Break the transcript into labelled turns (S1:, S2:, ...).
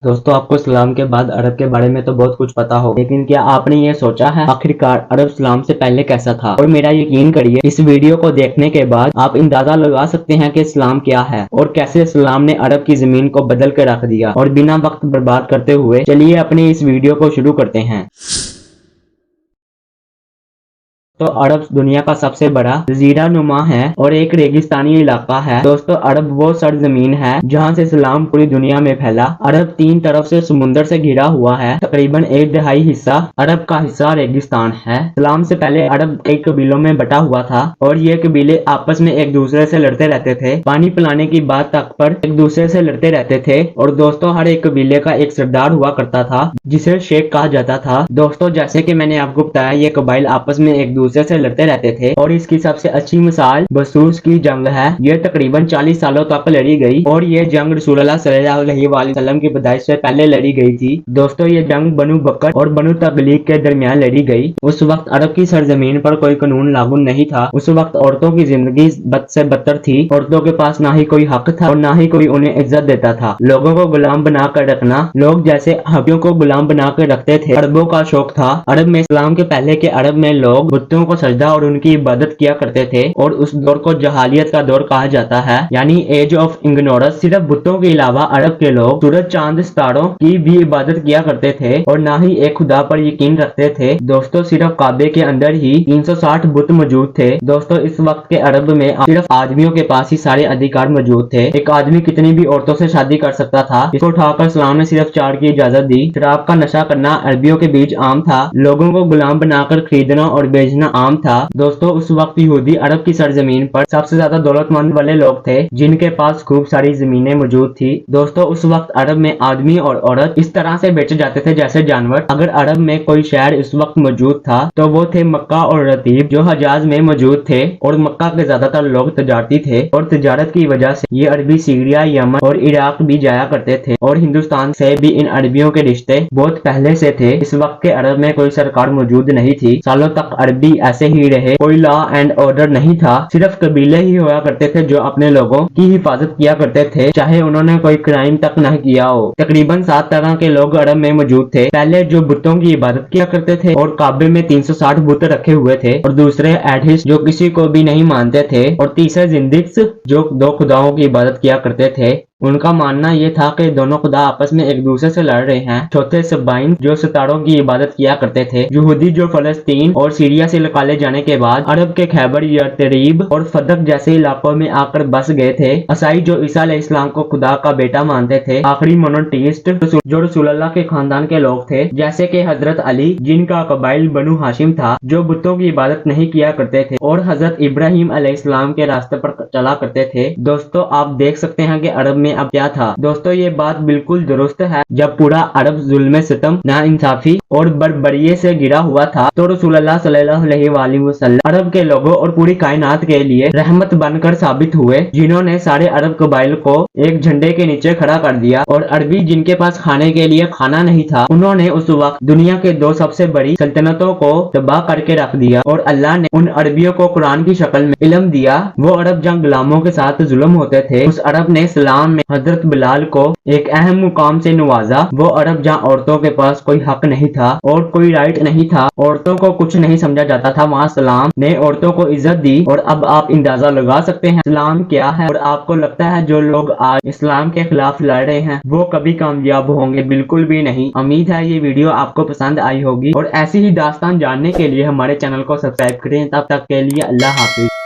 S1: दोस्तों आपको इस्लाम के बाद अरब के बारे में तो बहुत कुछ पता हो, लेकिन क्या आपने ये सोचा है आखिरकार अरब इस्लाम से पहले कैसा था? और मेरा यकीन करिए, इस वीडियो को देखने के बाद आप अंदाजा लगा सकते हैं कि इस्लाम क्या है और कैसे इस्लाम ने अरब की जमीन को बदल कर रख दिया। और बिना वक्त बर्बाद करते हुए चलिए अपनी इस वीडियो को शुरू करते हैं। तो अरब दुनिया का सबसे बड़ा जजीरा नुमा है और एक रेगिस्तानी इलाका है। दोस्तों अरब वो सरजमीन है जहाँ से इस्लाम पूरी दुनिया में फैला। अरब तीन तरफ से समुद्र से घिरा हुआ है। तकरीबन 1/2 हिस्सा अरब का हिस्सा रेगिस्तान है। इस्लाम से पहले अरब कई कबीलों में बटा हुआ था और ये कबीले आपस में एक दूसरे से लड़ते रहते थे। पानी पिलाने की बात तक पर एक दूसरे से लड़ते रहते थे। और दोस्तों हर एक कबीले का एक सरदार हुआ करता था जिसे शेख कहा जाता था। दोस्तों जैसे कि मैंने आपको बताया, ये कबाइल आपस में एक दूसरे से लड़ते रहते थे और इसकी सबसे अच्छी मिसाल बसूस की जंग है। ये तकरीबन 40 सालों तक लड़ी गई और ये जंग रसूलुल्लाह सल्लल्लाहु अलैहि वसल्लम की पैदाइश से पहले लड़ी गई थी। दोस्तों ये जंग बनु बकर और बनु तगलीक के दरमियान लड़ी गई। उस वक्त अरब की सरजमीन पर कोई कानून लागू नहीं था। उस वक्त औरतों की जिंदगी बद से बदतर थी। औरतों के पास ना ही कोई हक था और ना ही कोई उन्हें इज्जत देता था। लोगों को गुलाम बना कर रखना, लोग जैसे हबियों को गुलाम बना कर रखते थे, अरबों का शौक था। अरब में इस्लाम के पहले के अरब में लोग बुतों को सजदा और उनकी इबादत किया करते थे और उस दौर को जहालियत का दौर कहा जाता है, यानी एज ऑफ इग्नोरेंस। सिर्फ बुतों के अलावा अरब के लोग सूरज चांद सितारों की भी इबादत किया करते थे और ना ही एक खुदा पर यकीन रखते थे। दोस्तों सिर्फ काबे के अंदर ही 360 बुत मौजूद थे। दोस्तों इस वक्त के अरब में सिर्फ आदमियों के पास ही सारे अधिकार मौजूद थे। एक आदमी कितनी भी औरतों से शादी कर सकता था। इसको उठाकर इस्लाम ने सिर्फ 4 की इजाजत दी। शराब का नशा करना अरबियों के बीच आम था। लोगों को गुलाम बनाकर खरीदना और बेचना आम था। दोस्तों उस वक्त यहूदी अरब की सरजमीन पर सबसे ज्यादा दौलतमंद वाले लोग थे जिनके पास खूब सारी जमीनें मौजूद थी। दोस्तों उस वक्त अरब में आदमी और औरत इस तरह से बेचे जाते थे जैसे जानवर। अगर अरब में कोई शहर इस वक्त मौजूद था तो वो थे मक्का और रतीब जो हजाज में मौजूद थे। और मक्का के ज्यादातर लोग तजारती थे और तजारत की वजह से ये अरबी सीरिया, यमन और इराक भी जाया करते थे और हिंदुस्तान से भी इन अरबियों के रिश्ते बहुत पहले से थे। इस वक्त के अरब में कोई सरकार मौजूद नहीं थी। सालों तक अरबी ऐसे ही रहे, कोई लॉ एंड ऑर्डर नहीं था। सिर्फ कबीले ही हुआ करते थे जो अपने लोगों की हिफाजत किया करते थे, चाहे उन्होंने कोई क्राइम तक नहीं किया हो। तकरीबन 7 तरह के लोग अरब में मौजूद थे। पहले जो बुतों की इबादत किया करते थे और काबे में 360 बुत रखे हुए थे। और दूसरे एडिस जो किसी को भी नहीं मानते थे। और तीसरे जिंदिक्स जो 2 खुदाओं की इबादत किया करते थे। उनका मानना यह था कि दोनों खुदा आपस में एक दूसरे से लड़ रहे हैं। चौथे सबाइन जो सितारों की इबादत किया करते थे। यहूदी जो फलस्तीन और सीरिया से निकाले जाने के बाद अरब के खैबर यतरीब और फदक जैसे इलाकों में आकर बस गए थे। ईसाई जो ईसा अलैहिस्सलाम को खुदा का बेटा मानते थे। आखिरी मोनोथीइस्ट जो रसूलुल्लाह के खानदान के लोग थे, जैसे कि हजरत अली जिनका कबाइल बनु हाशिम था, जो बुतों की इबादत नहीं किया करते थे और हजरत इब्राहिम अलैहिस्सलाम के रास्ते पर चला करते थे। दोस्तों आप देख सकते हैं कि अरब में अब क्या था। दोस्तों ये बात बिल्कुल दुरुस्त है। जब पूरा अरब जुल्म सितम, नाइंसाफी और बर्बरिये से गिरा हुआ था तो रसूलुल्लाह सल्लल्लाहु अलैहि वसल्लम अरब के लोगों और पूरी कायनात के लिए रहमत बनकर साबित हुए, जिन्होंने सारे अरब कबाइल को एक झंडे के नीचे खड़ा कर दिया। और अरबी जिनके पास खाने के लिए खाना नहीं था, उन्होंने उस वक्त दुनिया के 2 सबसे बड़ी सल्तनतों को तबाह करके रख दिया और अल्लाह ने उन अरबियों को कुरान की शक्ल में इल्म दिया। वो अरब जहां गुलामों के साथ जुल्म होते थे, उस अरब ने इस्लाम में हजरत बिलाल को एक अहम मुकाम से नवाजा। वो अरब जहाँ औरतों के पास कोई हक नहीं था और कोई राइट नहीं था, औरतों को कुछ नहीं समझा जाता था, वहाँ इस्लाम ने औरतों को इज्जत दी। और अब आप अंदाजा लगा सकते हैं इस्लाम क्या है। और आपको लगता है जो लोग आज इस्लाम के खिलाफ लड़ रहे हैं वो कभी कामयाब होंगे? बिल्कुल भी नहीं। उम्मीद है ये वीडियो आपको पसंद आई होगी और ऐसी ही दास्तान जानने के लिए हमारे चैनल को सब्सक्राइब करें। तब तक के लिए अल्लाह हाफिज।